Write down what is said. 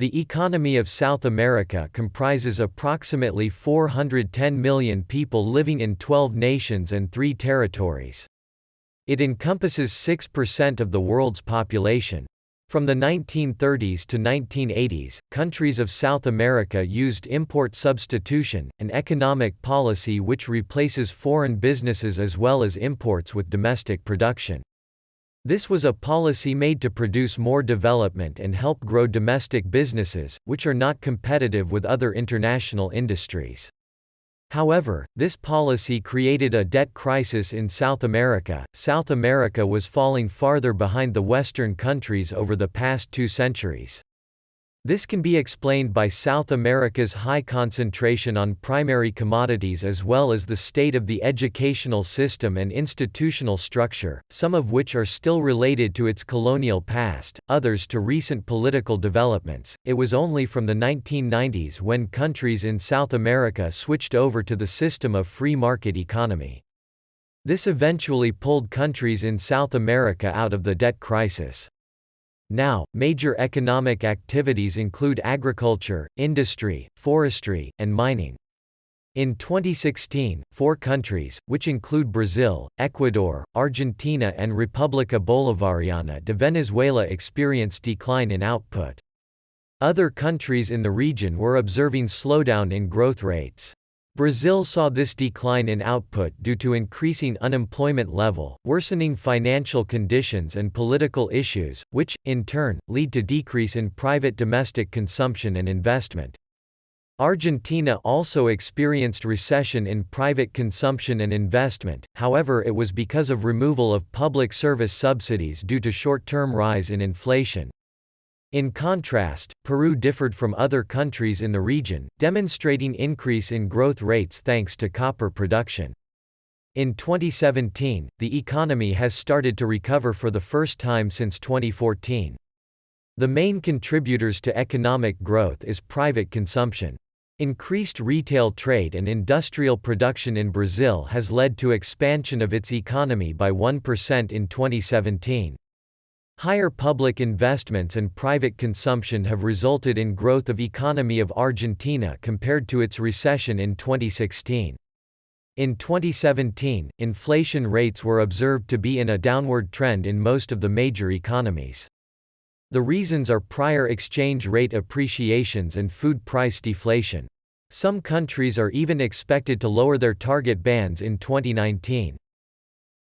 The economy of South America comprises approximately 410 million people living in 12 nations and 3 territories. It encompasses 6% of the world's population. From the 1930s to 1980s, countries of South America used import substitution, an economic policy which replaces foreign businesses as well as imports with domestic production. This was a policy made to produce more development and help grow domestic businesses, which are not competitive with other international industries. However, this policy created a debt crisis in South America. South America was falling farther behind the Western countries over the past 2 centuries. This can be explained by South America's high concentration on primary commodities as well as the state of the educational system and institutional structure, some of which are still related to its colonial past, others to recent political developments. It was only from the 1990s when countries in South America switched over to the system of free market economy. This eventually pulled countries in South America out of the debt crisis. Now, major economic activities include agriculture, industry, forestry, and mining. In 2016, 4 countries, which include Brazil, Ecuador, Argentina and República Bolivariana de Venezuela, experienced decline in output. Other countries in the region were observing slowdown in growth rates. Brazil saw this decline in output due to increasing unemployment level, worsening financial conditions and political issues, which, in turn, lead to decrease in private domestic consumption and investment. Argentina also experienced recession in private consumption and investment, however it was because of removal of public service subsidies due to short-term rise in inflation. In contrast, Peru differed from other countries in the region, demonstrating increase in growth rates thanks to copper production. In 2017, the economy has started to recover for the first time since 2014. The main contributors to economic growth is private consumption. Increased retail trade and industrial production in Brazil has led to expansion of its economy by 1% in 2017. Higher public investments and private consumption have resulted in growth of economy of Argentina compared to its recession in 2016. In 2017, inflation rates were observed to be in a downward trend in most of the major economies. The reasons are prior exchange rate appreciations and food price deflation. Some countries are even expected to lower their target bands in 2019.